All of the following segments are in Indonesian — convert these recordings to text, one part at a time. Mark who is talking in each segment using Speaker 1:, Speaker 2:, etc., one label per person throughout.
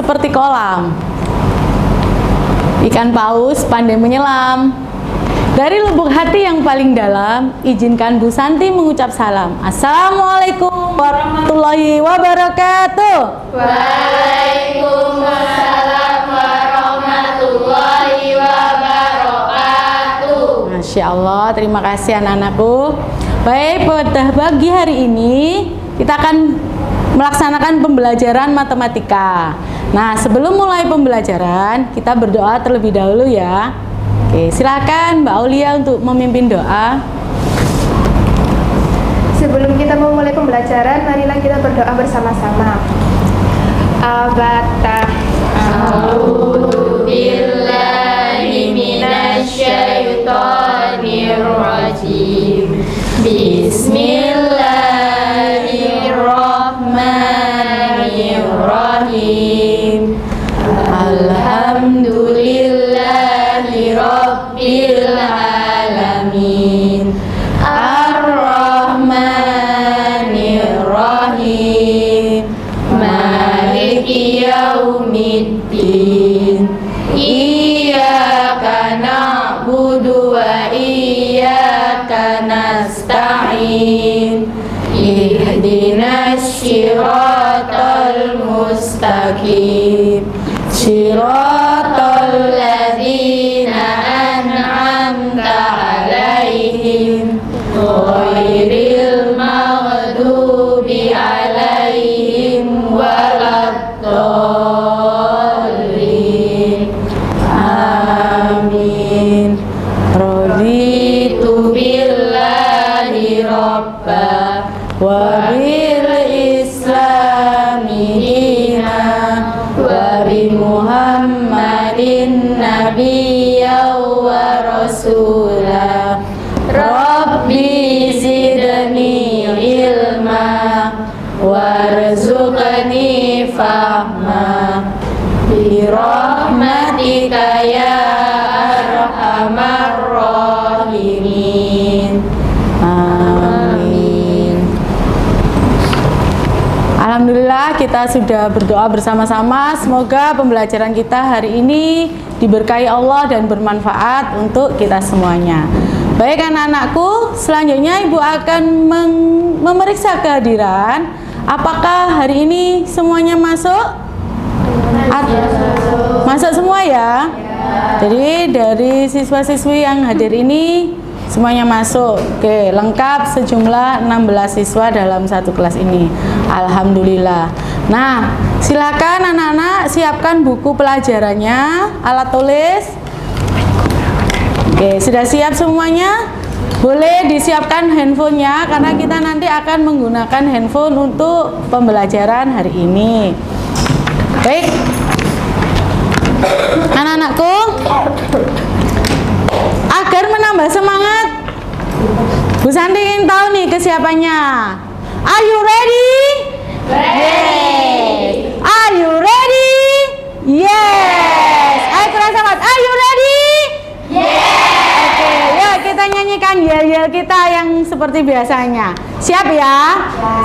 Speaker 1: seperti kolam. Ikan paus pandai menyelam. Dari lubuk hati yang paling dalam, izinkan Bu Santi mengucap salam. Assalamualaikum warahmatullahi wabarakatuh.
Speaker 2: Waalaikumsalam warahmatullahi wabarakatuh.
Speaker 1: Masya Allah, terima kasih anak-anakku. Baik, pada pagi hari ini kita akan melaksanakan pembelajaran matematika. Nah, sebelum mulai pembelajaran, kita berdoa terlebih dahulu ya. Oke, silakan Mbak Aulia untuk memimpin doa.
Speaker 3: Sebelum kita memulai pembelajaran, marilah kita berdoa bersama-sama. Al-Fatihah.
Speaker 2: A'udzu billahi minasyaitonir rajim. Bismillahirrahmanirrahim. Alhamdulillahi rabbil alamin. Ar-Rahmanir-Rahim. Maliki yaumiddin. Iyyaka na'budu wa iyyaka nasta'in. Ihdinas siratal mustaqim. Siratal ladzina an'amta 'alaihim ghairil maghdubi 'alaihim waladdallin. Amin. Raditu billahi rabba wa bil islami dina wa bi Muhammadin nabiyya wa rasula. Rabbi zidni ilma warzuqni fahma bi rahmatika ya arhamar rahimin. Amin. Alhamdulillah, kita sudah berdoa bersama-sama. Semoga pembelajaran kita hari ini diberkahi Allah dan bermanfaat untuk kita semuanya. Baik anak-anakku, selanjutnya Ibu akan memeriksa kehadiran. Apakah hari ini semuanya masuk? Masuk semua ya? Jadi dari siswa-siswi yang hadir ini semuanya masuk. Oke, lengkap sejumlah 16 siswa dalam satu kelas ini. Alhamdulillah. Nah, silakan anak-anak siapkan buku pelajarannya, alat tulis. Oke, sudah siap semuanya? Boleh disiapkan handphonenya karena kita nanti akan menggunakan handphone untuk pembelajaran hari ini. Baik. Anak-anakku, agar menambah semangat, Bu Santi ingin tahu nih kesiapannya. Are you ready? Ready.
Speaker 1: Are you ready? Yes. Ayo keras amat. Are you ready?
Speaker 2: Yes.
Speaker 1: Oke, yuk kita nyanyikan yel-yel kita yang seperti biasanya. Siap ya?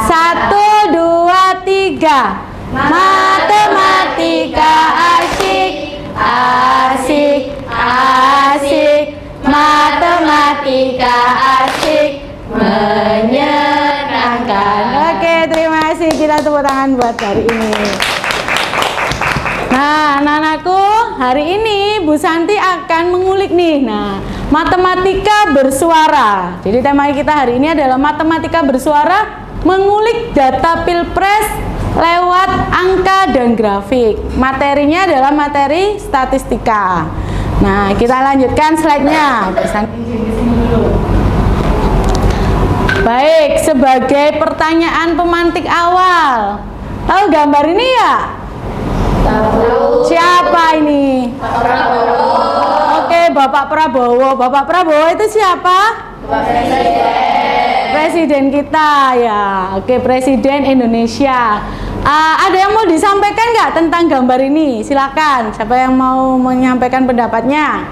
Speaker 1: 1, 2, 3. Matematika asik, asik, asik. Matematika asik, menyenangkan. Oke, terima kasih. Kita tepuk tangan buat hari ini. Nah, anak-anakku, hari ini Bu Santi akan mengulik nih. Nah, matematika bersuara. Jadi tema kita hari ini adalah matematika bersuara, mengulik data pilpres lewat angka dan grafik. Materinya adalah materi statistika. Nah, kita lanjutkan slide-nya. Baik, sebagai pertanyaan pemantik awal, tahu gambar ini ya?
Speaker 2: Tahu.
Speaker 1: Siapa ini?
Speaker 2: Prabowo.
Speaker 1: Oke, Bapak Prabowo. Bapak Prabowo itu siapa? Presiden kita ya. Oke, Presiden Indonesia. Ada yang mau disampaikan nggak tentang gambar ini? Silakan. Siapa yang mau menyampaikan pendapatnya?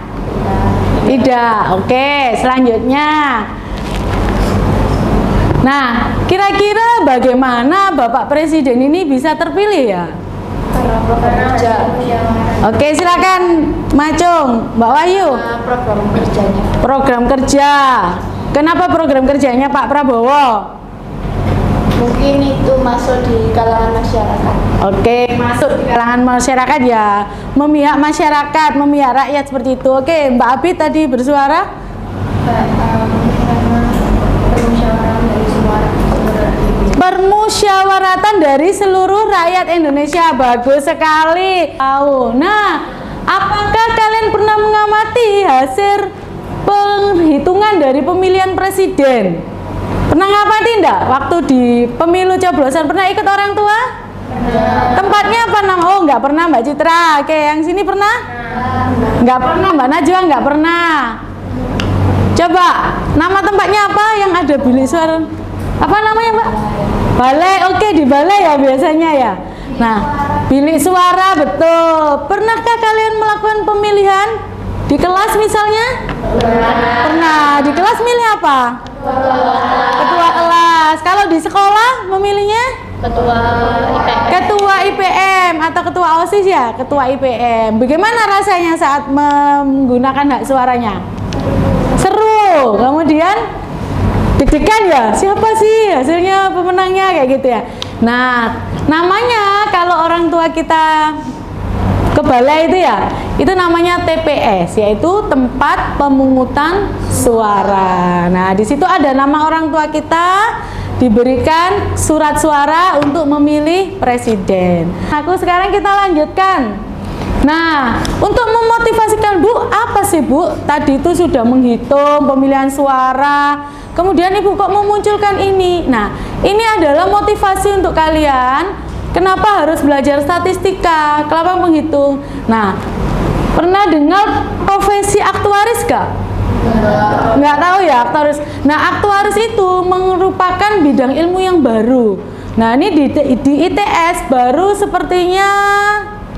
Speaker 1: Tidak. Oke, selanjutnya. Nah, kira-kira bagaimana Bapak Presiden ini bisa terpilih ya?
Speaker 3: program kerja.
Speaker 1: Oke, silakan Macung, Mbak Wahyu.
Speaker 3: Program kerjanya.
Speaker 1: Program kerja. Kenapa program kerjanya Pak Prabowo?
Speaker 3: Mungkin itu masuk di kalangan masyarakat.
Speaker 1: Oke, masuk di kalangan masyarakat ya. Memihak masyarakat, memihak rakyat seperti itu. Oke, Mbak Abi tadi bersuara. Permusyawaratan dari seluruh rakyat Indonesia. Bagus sekali. Nah, apakah kalian pernah mengamati hasil penghitungan dari pemilihan presiden? Pernah ngamati enggak? Waktu di pemilu coblosan pernah ikut orang tua? Tempatnya apa nama? Oh, nggak pernah Mbak Citra. Oke, yang sini pernah? Nggak pernah. Mbak Najwa nggak pernah. Coba, nama tempatnya apa yang ada bilik suara? Apa namanya Mbak? Balai. Oke, di balai ya biasanya ya. Nah, bilik suara betul. Pernahkah kalian melakukan pemilihan di kelas misalnya? Pernah. Di kelas milih apa? Ketua kelas. Kalau di sekolah memilihnya? Ketua IPM atau ketua OSIS ya? Ketua IPM. Bagaimana rasanya saat menggunakan hak suaranya? Seru. Kemudian deg-degan ya? Siapa sih hasilnya pemenangnya kayak gitu ya? Nah, namanya kalau orang tua kita ke balai itu ya, itu namanya TPS, yaitu tempat pemungutan suara. Nah, di situ ada nama orang tua kita, diberikan surat suara untuk memilih presiden. Aku sekarang kita lanjutkan. Nah, untuk memotivasikan Bu, apa sih Bu? Tadi itu sudah menghitung pemilihan suara, kemudian Ibu kok memunculkan ini. Nah, ini adalah motivasi untuk kalian. Kenapa harus belajar statistika? Kenapa menghitung? Nah, pernah dengar profesi aktuaris gak? Nggak tahu ya aktuaris. Nah, aktuaris itu merupakan bidang ilmu yang baru. Nah, ini di ITS baru sepertinya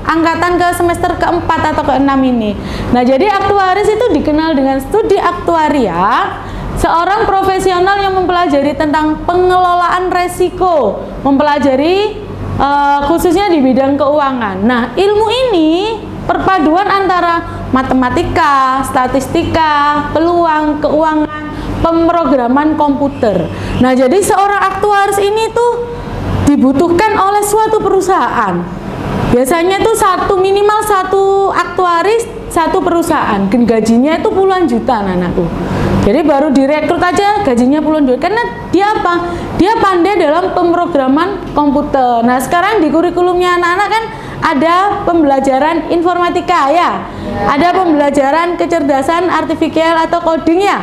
Speaker 1: angkatan ke semester keempat atau ke-6 ini. Nah, jadi aktuaris itu dikenal dengan studi aktuaria, seorang profesional yang mempelajari tentang pengelolaan resiko, mempelajari khususnya di bidang keuangan. Nah, ilmu ini perpaduan antara matematika, statistika, peluang, keuangan, pemrograman komputer. Nah, jadi seorang aktuaris ini tuh dibutuhkan oleh suatu perusahaan. Biasanya tuh minimal satu aktuaris satu perusahaan. Gajinya itu puluhan juta anakku. Jadi baru direkrut aja gajinya puluhan juta. Karena dia apa? Dia pandai dalam pemrograman komputer. Nah, sekarang di kurikulumnya anak-anak kan ada pembelajaran informatika ya. Ada pembelajaran kecerdasan artifisial atau coding ya.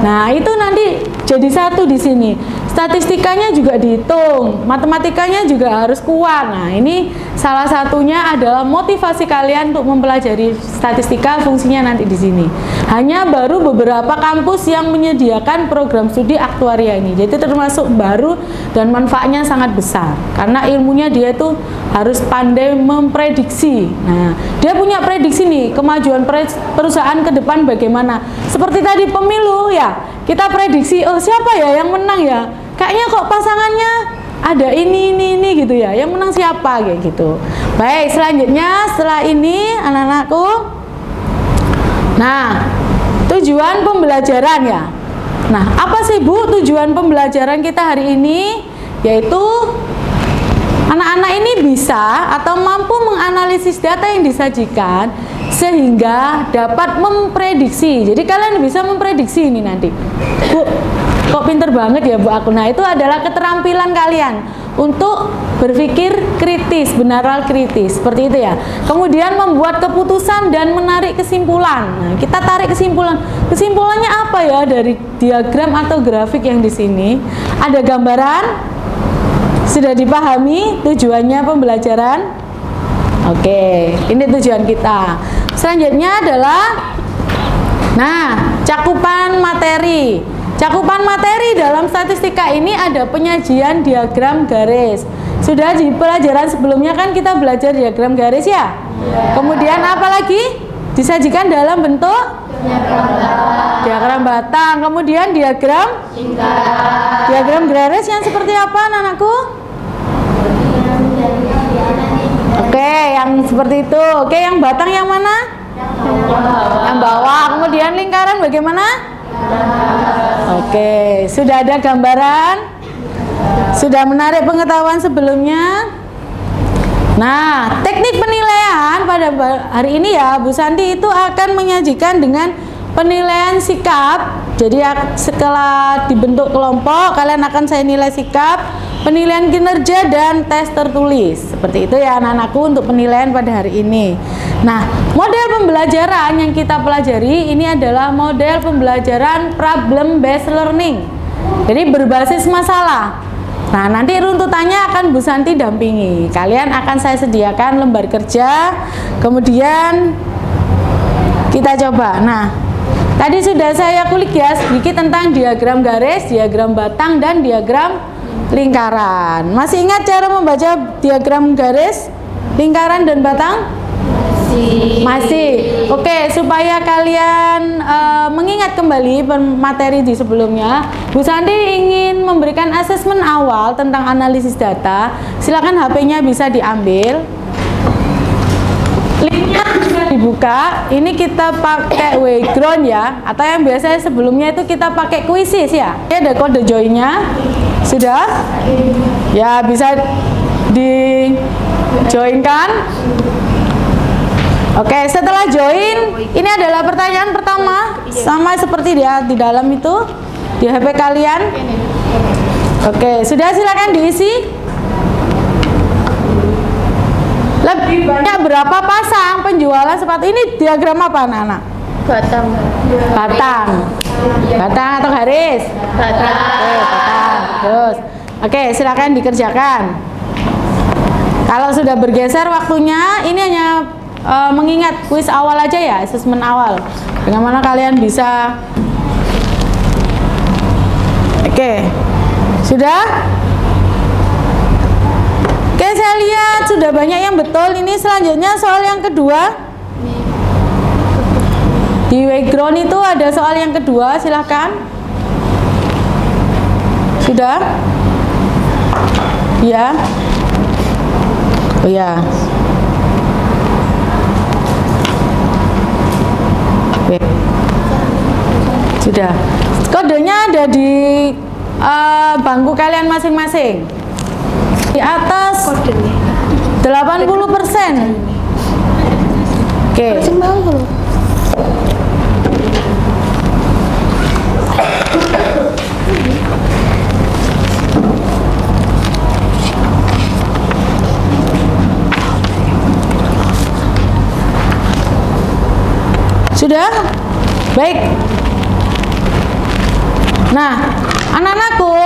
Speaker 1: Nah, itu nanti jadi satu di sini. Statistikanya juga dihitung, matematikanya juga harus kuat. Nah, ini salah satunya adalah motivasi kalian untuk mempelajari statistika, fungsinya nanti di sini. Hanya baru beberapa kampus yang menyediakan program studi aktuaria ini. Jadi termasuk baru dan manfaatnya sangat besar. Karena ilmunya dia itu harus pandai memprediksi. Nah, dia punya prediksi nih, kemajuan perusahaan ke depan bagaimana. Seperti tadi pemilu ya, kita prediksi, oh siapa ya yang menang ya? Kayaknya kok pasangannya ada ini gitu ya, yang menang siapa kayak gitu. Baik, selanjutnya setelah ini anak-anakku, nah tujuan pembelajaran ya. Nah, apa sih Bu tujuan pembelajaran kita hari ini? Yaitu anak-anak ini bisa atau mampu menganalisis data yang disajikan sehingga dapat memprediksi. Jadi kalian bisa memprediksi ini nanti. Bu, kok pinter banget ya Bu aku. Nah, itu adalah keterampilan kalian untuk berpikir kritis, benaral kritis, seperti itu ya. Kemudian membuat keputusan dan menarik kesimpulan. Nah, kita tarik kesimpulan. Kesimpulannya apa ya dari diagram atau grafik yang di sini? Ada gambaran? Sudah dipahami tujuannya pembelajaran? Oke, ini tujuan kita. Selanjutnya adalah cakupan materi. Cakupan materi dalam statistika ini ada penyajian diagram garis. Sudah di pelajaran sebelumnya kan kita belajar diagram garis ya? Kemudian apa lagi? Disajikan dalam bentuk diagram batang. Kemudian diagram diagram garis yang seperti apa anakku? Oke, yang seperti itu. Oke, yang batang yang mana? Yang bawah. Kemudian lingkaran bagaimana? Oke, sudah ada gambaran? Sudah menarik pengetahuan sebelumnya? Nah, teknik penilaian pada hari ini ya, Bu Santi itu akan menyajikan dengan penilaian sikap. Jadi setelah dibentuk kelompok, kalian akan saya nilai sikap, penilaian kinerja, dan tes tertulis. Seperti itu ya anak-anakku untuk penilaian pada hari ini. Nah, model pembelajaran yang kita pelajari ini adalah model pembelajaran problem based learning. Jadi berbasis masalah. Nah, nanti runtutannya akan Bu Santi dampingi. Kalian akan saya sediakan lembar kerja, kemudian kita coba. Nah, tadi sudah saya kulik ya sedikit tentang diagram garis, diagram batang, dan diagram lingkaran. Masih ingat cara membaca diagram garis, lingkaran, dan batang? Masih. Oke, supaya kalian mengingat kembali materi di sebelumnya, Bu Santi ingin memberikan asesmen awal tentang analisis data. Silakan HP-nya bisa diambil. Linknya bisa dibuka. Ini kita pakai Wayground ya, atau yang biasanya sebelumnya itu kita pakai Quizzes ya. Ini ada kode join-nya. Sudah? Ya, bisa di-join-kan. Oke, setelah join, ini adalah pertanyaan pertama, sama seperti dia di dalam itu, di HP kalian. Oke, sudah, silakan diisi. Lebih banyak berapa pasang penjualan sepatu? Ini diagram apa anak-anak?
Speaker 3: Batang.
Speaker 1: Batang. Batang atau garis?
Speaker 3: Batang.
Speaker 1: Oke, batang. Terus, oke, silakan dikerjakan. Kalau sudah bergeser waktunya, ini hanya mengingat kuis awal aja ya, asesmen awal. Bagaimana kalian bisa? Oke, sudah? Oke, saya lihat sudah banyak yang betul. Ini selanjutnya soal yang kedua. Di Wayground itu ada soal yang kedua, silahkan. Sudah? Ya. Oh ya. Sudah. Kodenya ada di bangku kalian masing-masing. Di atas 80%. Oke. Sudah? Baik. Nah, anak-anakku,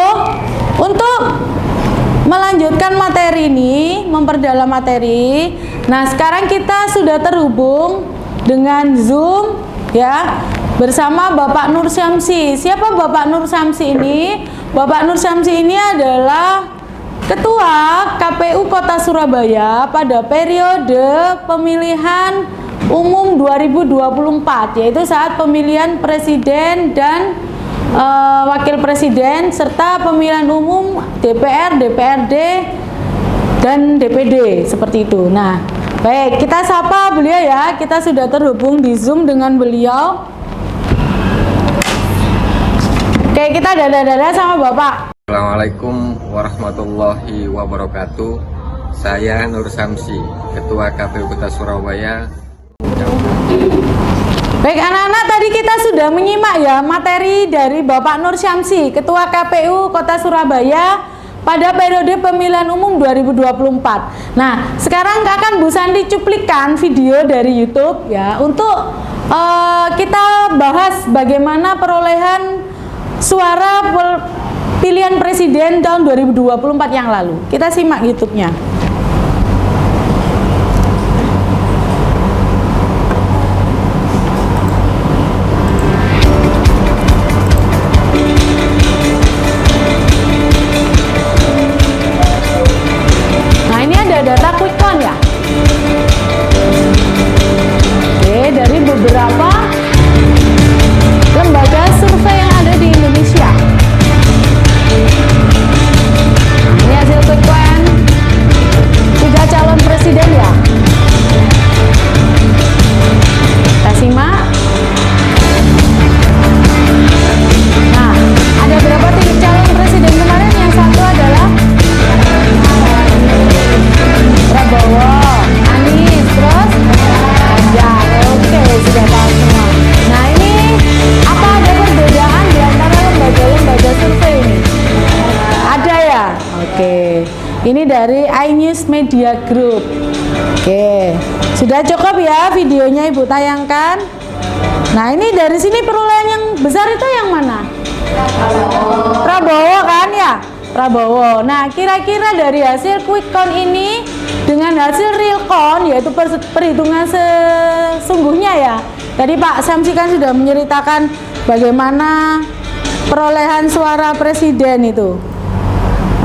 Speaker 1: untuk melanjutkan materi ini, memperdalam materi. Nah, sekarang kita sudah terhubung dengan Zoom ya, bersama Bapak Nur Syamsi. Siapa Bapak Nur Syamsi ini? Bapak Nur Syamsi ini adalah Ketua KPU Kota Surabaya pada periode pemilihan umum 2024, yaitu saat pemilihan presiden dan wakil presiden serta pemilihan umum DPR, DPRD, dan DPD seperti itu. Nah, baik, kita sapa beliau ya. Kita sudah terhubung di Zoom dengan beliau. Oke, kita dada-dada sama Bapak.
Speaker 4: Assalamualaikum warahmatullahi wabarakatuh. Saya Nur Syamsi, Ketua KPU Kota Surabaya.
Speaker 1: Baik anak-anak, tadi kita sudah menyimak ya materi dari Bapak Nur Syamsi, Ketua KPU Kota Surabaya pada periode pemilihan umum 2024. Nah, sekarang akan Bu Santi cuplikan video dari YouTube ya untuk kita bahas bagaimana perolehan suara pilihan presiden tahun 2024 yang lalu. Kita simak YouTube-nya. Data quick count ya. Oke, dari beberapa lembaga survei yang ada di Indonesia. Ini hasil quick count. Oke, ini dari iNews Media Group. Oke, sudah cukup ya videonya Ibu tayangkan. Nah, ini dari sini perolehan yang besar itu yang mana? Prabowo kan ya? Prabowo. Nah, kira-kira dari hasil quick count ini dengan hasil real count, yaitu perhitungan sesungguhnya ya. Tadi Pak Samsi kan sudah menceritakan bagaimana perolehan suara presiden itu.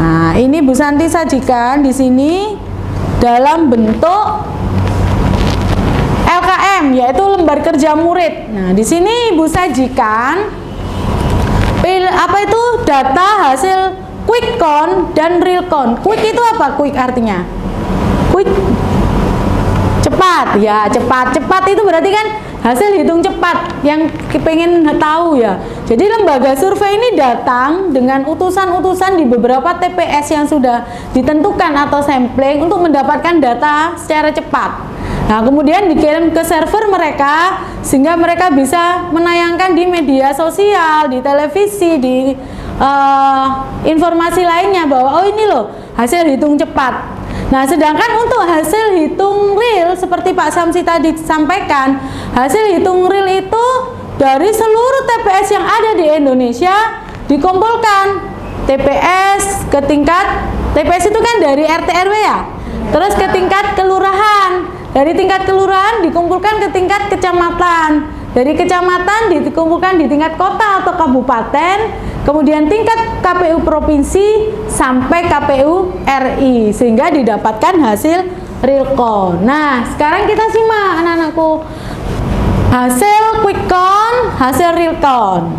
Speaker 1: Nah, ini Bu Santi sajikan di sini dalam bentuk LKM, yaitu lembar kerja murid. Nah, di sini Ibu sajikan apa itu data hasil quick count dan real count. Quick itu apa? Quick artinya quick, cepat ya, cepat itu berarti kan hasil hitung cepat yang pengen tahu ya. Jadi lembaga survei ini datang dengan utusan-utusan di beberapa TPS yang sudah ditentukan atau sampling untuk mendapatkan data secara cepat. Nah, kemudian dikirim ke server mereka sehingga mereka bisa menayangkan di media sosial, di televisi, di informasi lainnya bahwa oh ini loh hasil hitung cepat. Nah, sedangkan untuk hasil hitung real seperti Pak Samsi tadi sampaikan, hasil hitung real itu dari seluruh TPS yang ada di Indonesia dikumpulkan. TPS ke tingkat, TPS itu kan dari RT RW ya, terus ke tingkat kelurahan, dari tingkat kelurahan dikumpulkan ke tingkat kecamatan, dari kecamatan dikumpulkan di tingkat kota atau kabupaten, kemudian tingkat KPU provinsi sampai KPU RI, sehingga didapatkan hasil real count. Nah, sekarang kita simak anak-anakku hasil quick count, hasil real count.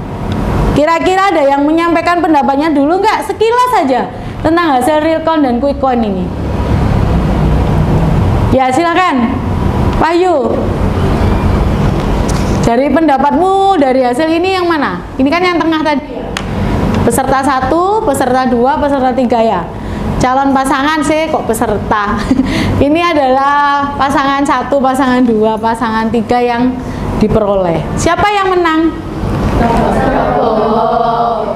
Speaker 1: Kira-kira ada yang menyampaikan pendapatnya dulu nggak? Sekilas saja tentang hasil real count dan quick count ini. Ya, silakan Pak Yu. Dari pendapatmu dari hasil ini yang mana? Ini kan yang tengah tadi. Peserta 1, peserta 2, peserta 3 ya. Calon pasangan sih kok peserta. Ini adalah pasangan 1, pasangan 2, pasangan 3 yang diperoleh. Siapa yang menang?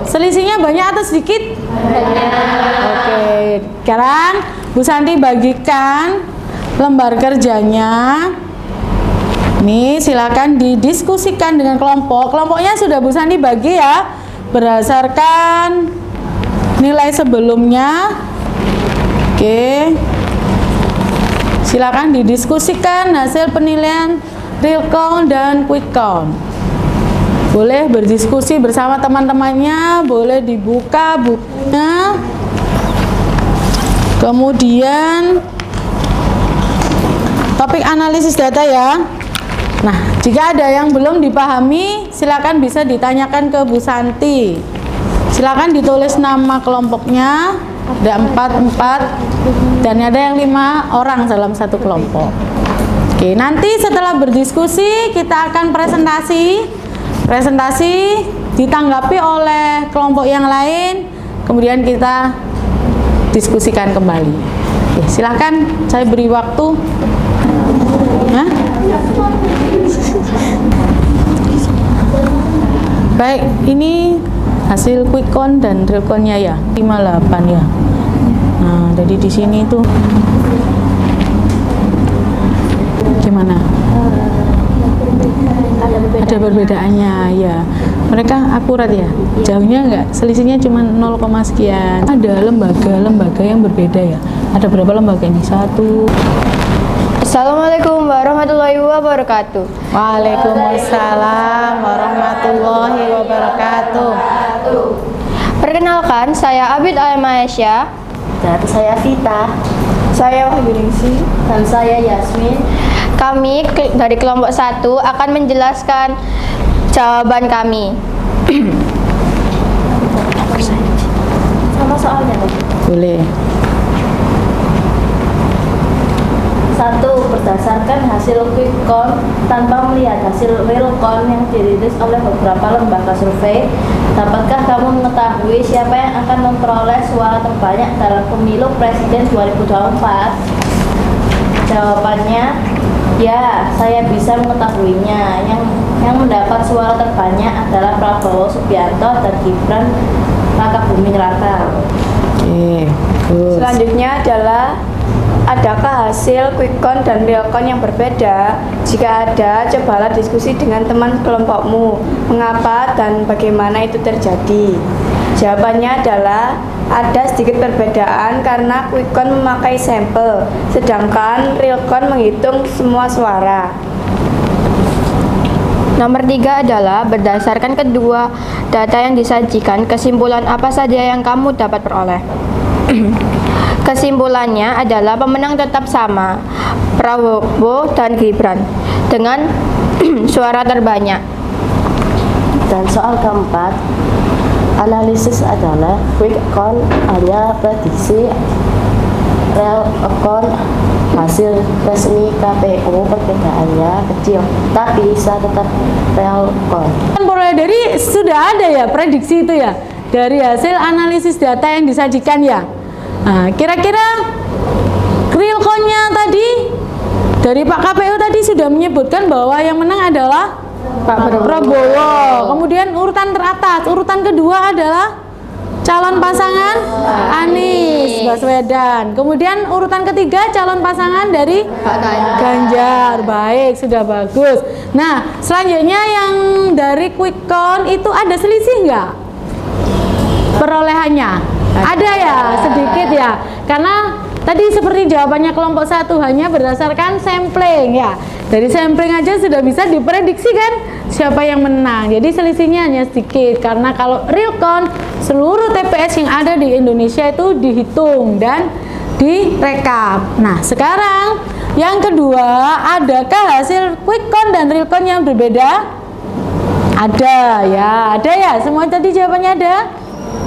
Speaker 1: Selisihnya banyak atau sedikit? Oke, sekarang Bu Santi bagikan lembar kerjanya. Nih, silakan didiskusikan dengan kelompok. Kelompoknya sudah Bu Santi bagi ya, berdasarkan nilai sebelumnya. Oke, silakan didiskusikan hasil penilaian real count dan quick count. Boleh berdiskusi bersama teman-temannya, boleh dibuka bukunya. Kemudian topik analisis data ya. Nah, jika ada yang belum dipahami, silakan bisa ditanyakan ke Bu Santi. Silakan ditulis nama kelompoknya. Ada 4 dan ada yang 5 orang dalam satu kelompok. Oke, nanti setelah berdiskusi kita akan presentasi ditanggapi oleh kelompok yang lain, kemudian kita diskusikan kembali. Oke, silakan saya beri waktu. Hah? Baik, ini hasil quick count dan real count-nya ya, 58 ya. Nah, jadi di sini tuh gimana? Ada perbedaannya ya. Mereka akurat ya. Jauhnya enggak, selisihnya cuma 0, sekian. Ada lembaga-lembaga yang berbeda ya. Ada berapa lembaga ini? 1.
Speaker 3: Assalamualaikum warahmatullahi wabarakatuh.
Speaker 1: Waalaikumsalam warahmatullahi wabarakatuh.
Speaker 3: Perkenalkan, saya Abid Almaesya.
Speaker 5: Dan saya Vita.
Speaker 3: Saya Wahyuningsi.
Speaker 5: Dan saya Yasmin.
Speaker 3: Kami dari kelompok 1 akan menjelaskan jawaban kami.
Speaker 5: Sama soalnya tuh.
Speaker 1: Boleh.
Speaker 5: 1. Berdasarkan hasil quick count tanpa melihat hasil real count yang dirilis oleh beberapa lembaga survei, dapatkah kamu mengetahui siapa yang akan memperoleh suara terbanyak dalam pemilu presiden 2024? Jawabannya, ya, saya bisa mengetahuinya. Yang mendapat suara terbanyak adalah Prabowo Subianto dan Gibran Rakabuming Raka.
Speaker 1: Oke, bagus.
Speaker 6: Selanjutnya adalah adakah hasil quick count dan real count yang berbeda? Jika ada, cobalah diskusi dengan teman kelompokmu. Mengapa dan bagaimana itu terjadi? Jawabannya adalah ada sedikit perbedaan karena quick count memakai sampel, sedangkan real count menghitung semua suara.
Speaker 3: Nomor 3 adalah berdasarkan kedua data yang disajikan, kesimpulan apa saja yang kamu dapat peroleh? Kesimpulannya adalah pemenang tetap sama, Prabowo dan Gibran, dengan suara terbanyak.
Speaker 5: Dan soal keempat, analisis adalah quick count hanya prediksi, real count hasil resmi KPU perbedaannya kecil, tapi bisa tetap real count.
Speaker 1: Kan mulai dari sudah ada ya prediksi itu ya dari hasil analisis data yang disajikan ya. Nah, kira-kira real count-nya tadi dari Pak KPU tadi sudah menyebutkan bahwa yang menang adalah Pak Prabowo. Kemudian urutan teratas, urutan kedua adalah calon pasangan Anies Baswedan. Kemudian urutan ketiga calon pasangan dari Ganjar. Baik, sudah bagus. Nah, selanjutnya yang dari quick count itu ada selisih nggak perolehannya? Ada ya, sedikit ya. Karena tadi seperti jawabannya kelompok 1 hanya berdasarkan sampling ya. Dari sampling aja sudah bisa diprediksi kan siapa yang menang. Jadi selisihnya hanya sedikit karena kalau real count seluruh TPS yang ada di Indonesia itu dihitung dan direkap. Nah, sekarang yang kedua, adakah hasil quick count dan real count yang berbeda? Ada ya. Semua tadi jawabannya ada?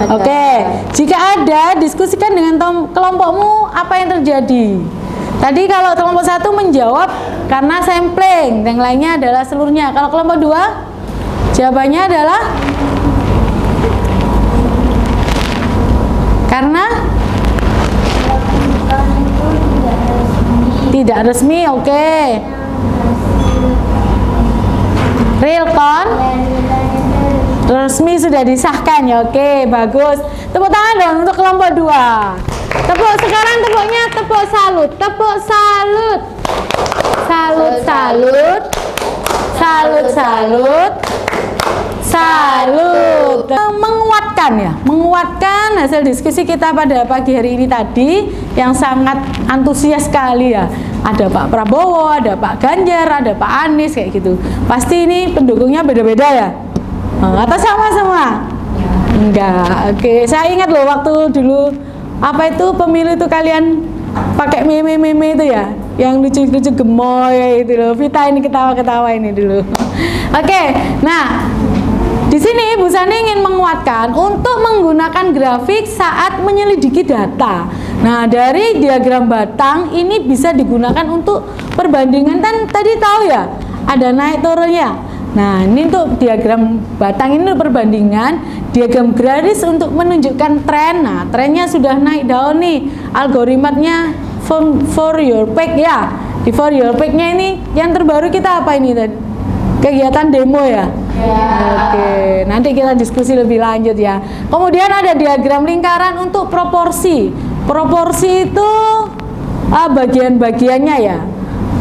Speaker 1: Oke, jika ada, diskusikan dengan kelompokmu apa yang terjadi. Tadi kalau kelompok 1 menjawab karena sampling, yang lainnya adalah seluruhnya. Kalau kelompok 2, jawabannya adalah karena tidak resmi. Oke. Real count resmi sudah disahkan ya. Oke, bagus. Tepuk tangan dong untuk kelompok 2. Sekarang tepuknya tepuk salut. Tepuk salut. Salut. Menguatkan hasil diskusi kita pada pagi hari ini tadi yang sangat antusias sekali ya. Ada Pak Prabowo, ada Pak Ganjar, ada Pak Anies kayak gitu. Pasti ini pendukungnya beda-beda ya. Atau sama semua? Enggak. Oke, saya ingat loh waktu dulu apa itu pemilu itu kalian pakai meme itu ya, yang lucu-lucu gemoy itu loh. Vita ini ketawa-ketawa ini dulu. Oke, nah di sini Bu Sani ingin menguatkan untuk menggunakan grafik saat menyelidiki data. Nah, dari diagram batang ini bisa digunakan untuk perbandingan, kan tadi tahu ya ada naik turunnya. Nah, ini untuk diagram batang ini untuk perbandingan, diagram garis untuk menunjukkan tren. Nah, trennya sudah naik daun nih. Algoritmanya for your page ya. Di for your page-nya ini yang terbaru kita apa ini tadi? Kegiatan demo ya? Oke, nanti kita diskusi lebih lanjut ya. Kemudian ada diagram lingkaran untuk proporsi. Proporsi itu bagian-bagiannya ya.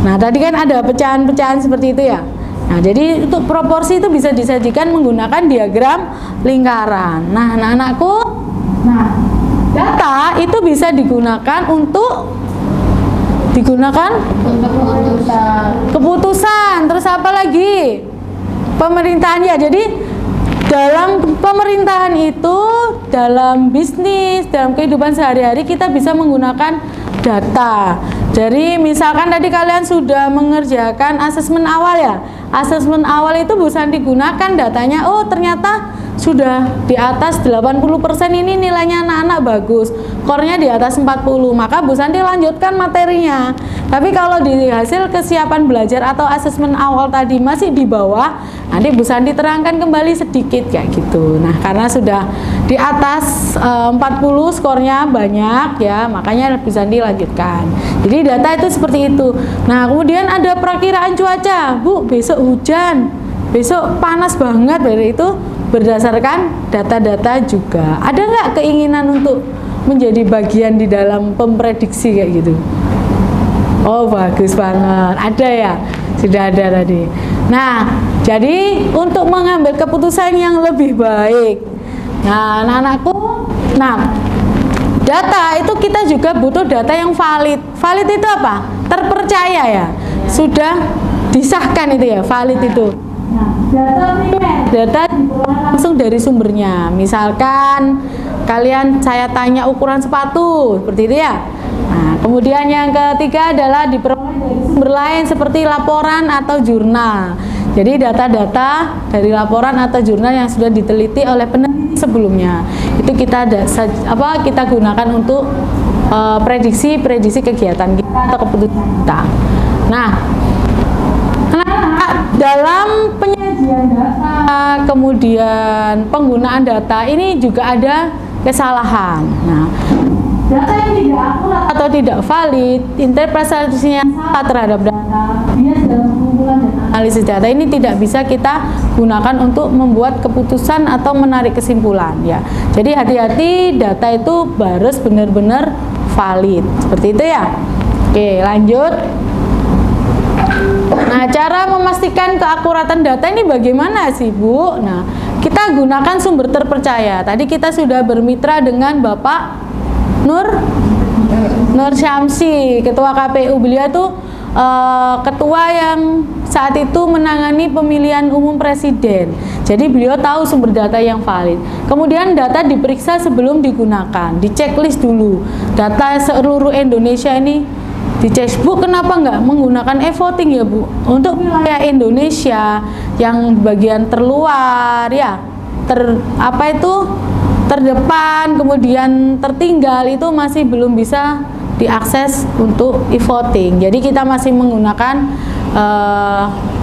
Speaker 1: Nah, tadi kan ada pecahan-pecahan seperti itu ya. Nah, jadi untuk proporsi itu bisa disajikan menggunakan diagram lingkaran. Nah, anak-anakku, data itu bisa digunakan untuk keputusan. Terus apa lagi? Pemerintahan ya. Jadi dalam pemerintahan itu, dalam bisnis, dalam kehidupan sehari-hari kita bisa menggunakan data. Jadi misalkan tadi kalian sudah mengerjakan asesmen awal ya. Asesmen awal itu Bu Santi gunakan datanya, oh ternyata sudah di atas 80% ini nilainya anak-anak bagus, skornya di atas 40, maka Bu Santi lanjutkan materinya. Tapi kalau di hasil kesiapan belajar atau asesmen awal tadi masih di bawah, nanti Bu Santi terangkan kembali sedikit kayak gitu. Nah, karena sudah di atas 40 skornya banyak ya, makanya Bu Santi lanjutkan. Jadi data itu seperti itu. Nah, kemudian ada perakiraan cuaca, Bu, besok hujan, besok panas banget, dari itu berdasarkan data-data juga. Ada nggak keinginan untuk menjadi bagian di dalam memprediksi kayak gitu? Oh, bagus banget. Ada ya? Sudah ada tadi. Nah, jadi untuk mengambil keputusan yang lebih baik. Nah, anak-anakku, data itu kita juga butuh data yang valid. Valid itu apa? Terpercaya ya. Sudah disahkan itu ya, valid itu. Nah, data primer, data langsung dari sumbernya. Misalkan saya tanya ukuran sepatu, seperti itu ya. Nah, kemudian yang ketiga adalah diperoleh dari sumber lain seperti laporan atau jurnal. Jadi data-data dari laporan atau jurnal yang sudah diteliti oleh peneliti sebelumnya itu kita gunakan untuk prediksi kegiatan kita atau keputusan kita. Nah, dalam penyajian data, kemudian penggunaan data ini juga ada kesalahan. Nah, data yang tidak akurat atau tidak valid, interpretasinya salah terhadap data, bias dalam pengumpulan dan analisis data ini tidak bisa kita gunakan untuk membuat keputusan atau menarik kesimpulan ya. Jadi hati-hati, data itu harus benar-benar valid. Seperti itu ya. Oke, lanjut. Nah, cara memastikan keakuratan data ini bagaimana sih, Bu? Nah, kita gunakan sumber terpercaya. Tadi kita sudah bermitra dengan Bapak Nur Syamsi, Ketua KPU. Beliau itu ketua yang saat itu menangani pemilihan umum presiden. Jadi beliau tahu sumber data yang valid. Kemudian data diperiksa sebelum digunakan, diceklis dulu. Data seluruh Indonesia ini dicek. Bu, kenapa nggak menggunakan e-voting ya, Bu? Untuk wilayah Indonesia yang bagian terluar ya, terdepan, kemudian tertinggal itu masih belum bisa diakses untuk e-voting. Jadi kita masih menggunakan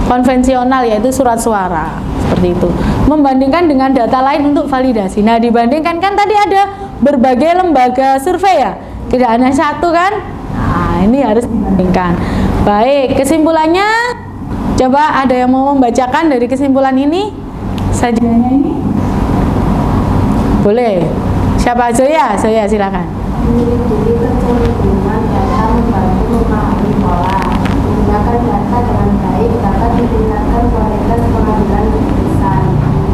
Speaker 1: konvensional, yaitu surat suara, seperti itu. Membandingkan dengan data lain untuk validasi. Nah, dibandingkan kan tadi ada berbagai lembaga survei ya, tidak hanya satu kan? Nah, ini harus dibandingkan. Baik, kesimpulannya, coba ada yang mau membacakan dari kesimpulan ini? Sajiannya ini? Boleh. Siapa? Zoya silakan.
Speaker 5: Menyelidiki kecenderungan data membantu memahami pola. Menggunakan data dengan baik dapat meningkatkan kualitas pengambilan keputusan.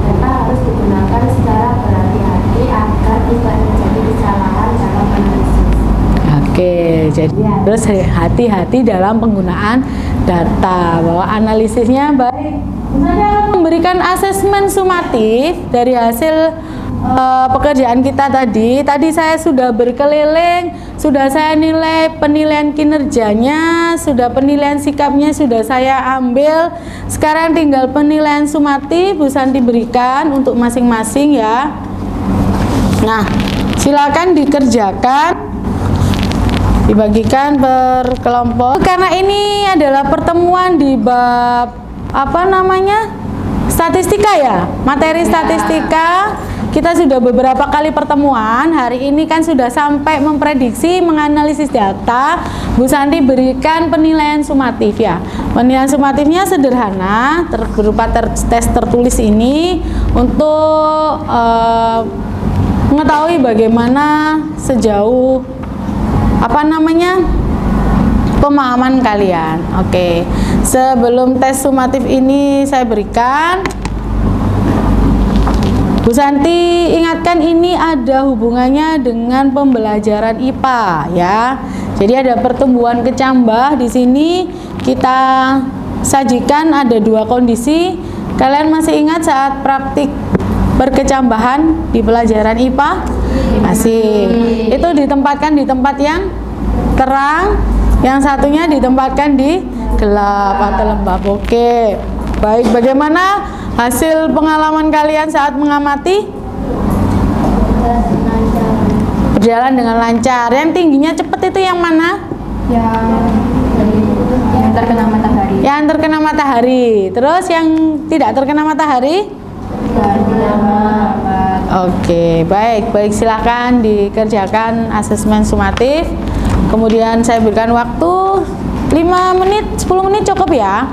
Speaker 5: Data harus digunakan secara berhati-hati agar tidak terjadi kesalahan dalam analisis.
Speaker 1: Oke, jadi harus hati-hati dalam penggunaan data, bahwa analisisnya baik. Misalnya memberikan asesmen sumatif dari hasil pekerjaan kita tadi saya sudah berkeliling, sudah saya nilai penilaian kinerjanya, sudah penilaian sikapnya sudah saya ambil. Sekarang tinggal penilaian sumatif Bu Santi berikan untuk masing-masing ya. Nah, silakan dikerjakan, dibagikan per kelompok. Karena ini adalah pertemuan di bab statistika ya, materi statistika. Kita sudah beberapa kali pertemuan. Hari ini kan sudah sampai memprediksi, menganalisis data. Bu Santi berikan penilaian sumatif ya. Penilaian sumatifnya sederhana, berupa tes tertulis ini untuk mengetahui bagaimana sejauh pemahaman kalian. Oke. Sebelum tes sumatif ini saya berikan, Bu Santi ingatkan ini ada hubungannya dengan pembelajaran IPA ya. Jadi ada pertumbuhan kecambah di sini kita sajikan ada dua kondisi. Kalian masih ingat saat praktik berkecambahan di pelajaran IPA? Masih. Itu ditempatkan di tempat yang terang, yang satunya ditempatkan di gelap atau lembab. Oke. Baik, bagaimana hasil pengalaman kalian saat mengamati? Berjalan dengan lancar. Yang tingginya cepat itu yang mana?
Speaker 3: Yang terkena matahari.
Speaker 1: Yang terkena matahari. Terus yang tidak terkena matahari? Oke, baik. Silakan dikerjakan asesmen sumatif. Kemudian saya berikan waktu 5 menit, 10 menit cukup ya?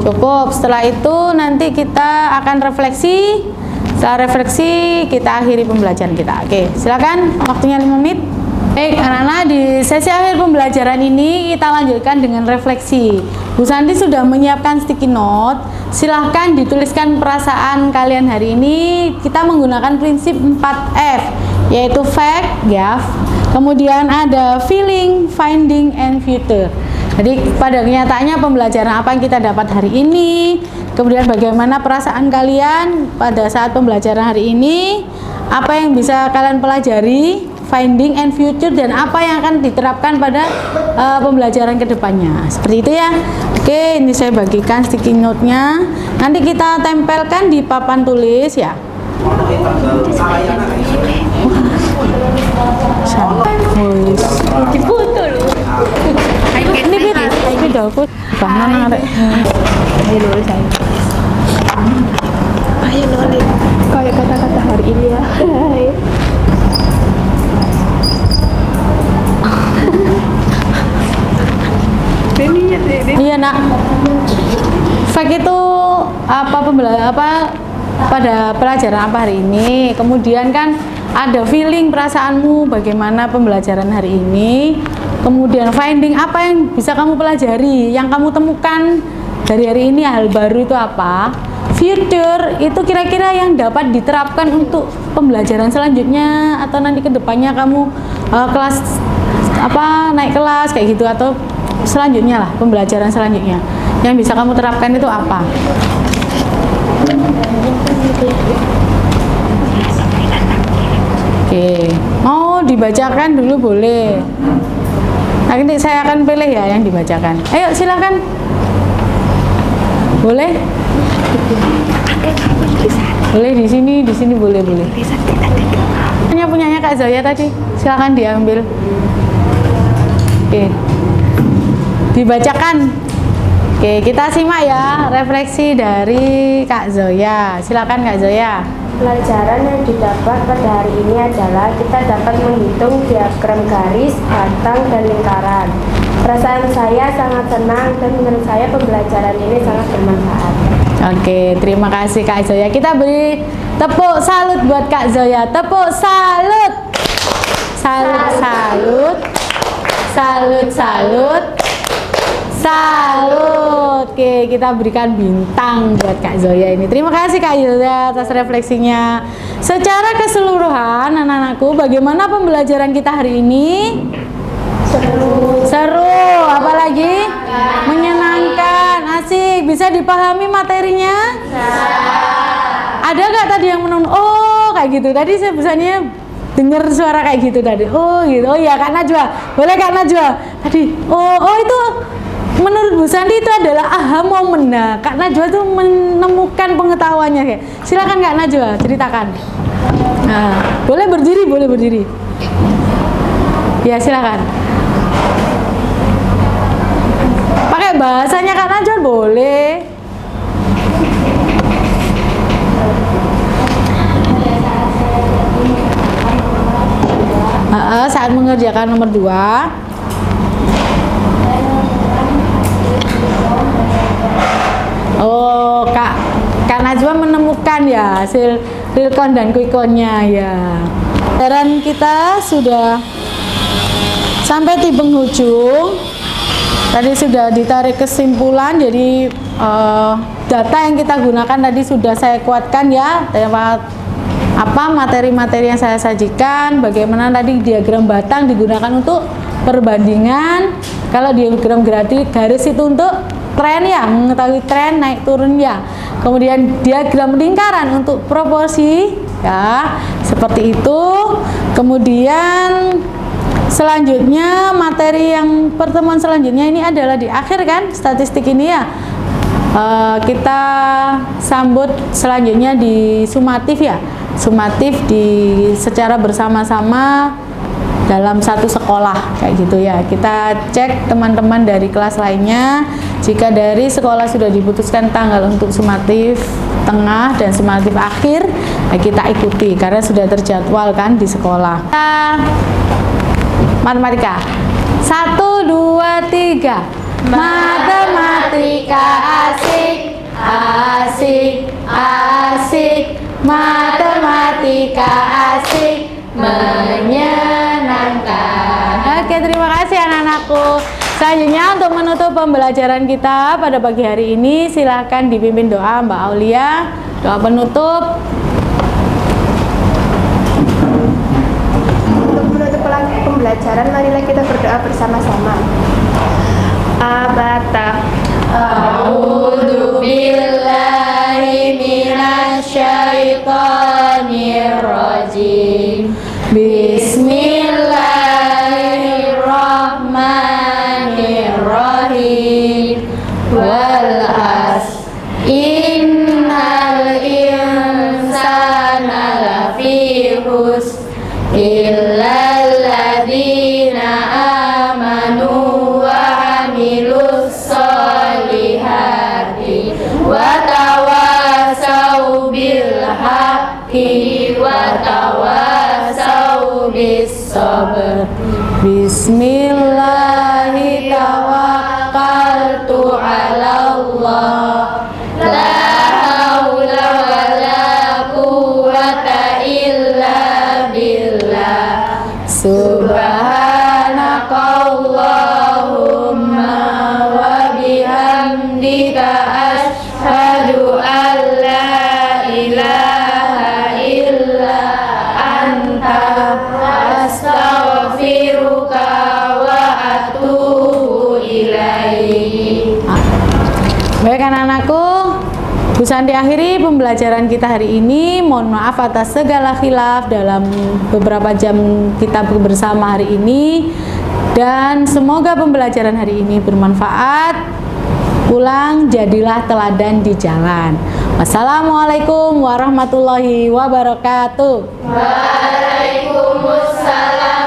Speaker 1: Cukup. Setelah itu nanti kita akan refleksi Setelah refleksi, kita akhiri pembelajaran kita. Oke, silakan waktunya 5 menit. Baik, anak-anak, di sesi akhir pembelajaran ini kita lanjutkan dengan refleksi. Bu Santi sudah menyiapkan sticky note. Silahkan dituliskan perasaan kalian hari ini. Kita menggunakan prinsip 4F, yaitu fact, ya. Kemudian ada feeling, finding, and future. Jadi pada kenyataannya pembelajaran apa yang kita dapat hari ini, kemudian bagaimana perasaan kalian pada saat pembelajaran hari ini, apa yang bisa kalian pelajari, finding and future, dan apa yang akan diterapkan pada pembelajaran kedepannya. Seperti itu ya. Oke, ini saya bagikan sticky note-nya. Nanti kita tempelkan di papan tulis ya.
Speaker 3: Difoto loh.
Speaker 1: Ini video aku bahan arek.
Speaker 3: Ayo dulu saya. Ayo nulis. Kayak kata-kata hari ini ya.
Speaker 1: Iya nak. Fact itu apa pada pelajaran apa hari ini. Kemudian kan ada feeling, perasaanmu bagaimana pembelajaran hari ini. Kemudian finding, apa yang bisa kamu pelajari, yang kamu temukan dari hari ini, hal baru itu apa. Future itu kira-kira yang dapat diterapkan untuk pembelajaran selanjutnya atau nanti kedepannya kamu naik kelas kayak gitu, atau selanjutnya lah, pembelajaran selanjutnya yang bisa kamu terapkan itu apa. Oke, mau dibacakan dulu boleh. Nanti saya akan pilih ya yang dibacakan. Ayo silakan. Boleh? Boleh di sini boleh. Punyanya Kak Zoya tadi, silakan diambil. Oke. Dibacakan. Oke, kita simak ya refleksi dari Kak Zoya. Silakan Kak Zoya.
Speaker 6: Pelajaran yang didapat pada hari ini adalah kita dapat menghitung diagram garis, batang, dan lingkaran. Perasaan saya sangat senang dan menurut saya pembelajaran ini sangat bermanfaat.
Speaker 1: Oke, terima kasih Kak Zoya. Kita beri tepuk salut buat Kak Zoya. Tepuk salut. Salut, salut. Salut, salut. Salut. Oke, kita berikan bintang buat Kak Zoya ini. Terima kasih Kak Zoya atas refleksinya. Secara keseluruhan anak-anakku, bagaimana pembelajaran kita hari ini? Seru, apalagi? Menyenangkan, asik. Bisa dipahami materinya? Ada nggak tadi yang menonton? Oh, kayak gitu. Tadi saya biasanya dengar suara kayak gitu tadi. Oh, gitu. Oh iya, Kak Najwa. Boleh Kak Najwa. Tadi. Oh itu menurut Bu Santi itu adalah aha momen. Nah, Kak Najwa tuh menemukan pengetahuannya kayak. Silakan Kak Najwa, ceritakan. Nah, boleh berdiri. Ya, silakan. Pakai bahasanya Kak Najwa boleh. Saat mengerjakan nomor 2. Oh, Kak Najwa menemukan ya hasil real count dan quick count-nya ya. Dan kita sudah sampai di penghujung. Tadi sudah ditarik kesimpulan, jadi data yang kita gunakan tadi sudah saya kuatkan ya. Apa materi-materi yang saya sajikan, bagaimana tadi diagram batang digunakan untuk perbandingan, kalau diagram garis itu untuk tren ya, mengetahui tren naik turun ya. Kemudian diagram lingkaran untuk proporsi ya, seperti itu. Kemudian selanjutnya materi yang pertemuan selanjutnya ini adalah di akhir kan statistik ini ya. Kita sambut selanjutnya di sumatif ya. Sumatif secara bersama-sama dalam satu sekolah kayak gitu ya. Kita cek teman-teman dari kelas lainnya, jika dari sekolah sudah diputuskan tanggal untuk sumatif tengah dan sumatif akhir, nah kita ikuti karena sudah terjadwal kan di sekolah. Matematika 1, 2, 3. Matematika asik, asik, asik. Matematika asik menyenangkan. Oke, terima kasih anak-anakku. Selanjutnya untuk menutup pembelajaran kita pada pagi hari ini, silahkan dipimpin doa Mbak Aulia. Doa penutup.
Speaker 6: Untuk menutup pembelajaran, marilah kita berdoa bersama-sama. Abata.
Speaker 1: A'udzu billahi minasyaitonir rajim. Bismillahirrahmanirrahim. Wal as innal insana lafi khusr illal ladzina amanu wa amilus solihati wa tawasau bil haqqi wa tawasau bis sabr. Bismillahi tawakkaltu ala Allah, la haula wa la quwwata illa billah. Subhanakallahumma wa bihamdika asyhadu an la ilaha illa anta astaghfiruka wa atubu ilaik. Baik anak-anakku, Bu Santi akhiri pembelajaran kita hari ini. Mohon maaf atas segala khilaf dalam beberapa jam kita bersama hari ini, dan semoga pembelajaran hari ini bermanfaat. Pulang jadilah teladan di jalan. Wassalamualaikum warahmatullahi wabarakatuh. Waalaikumsalam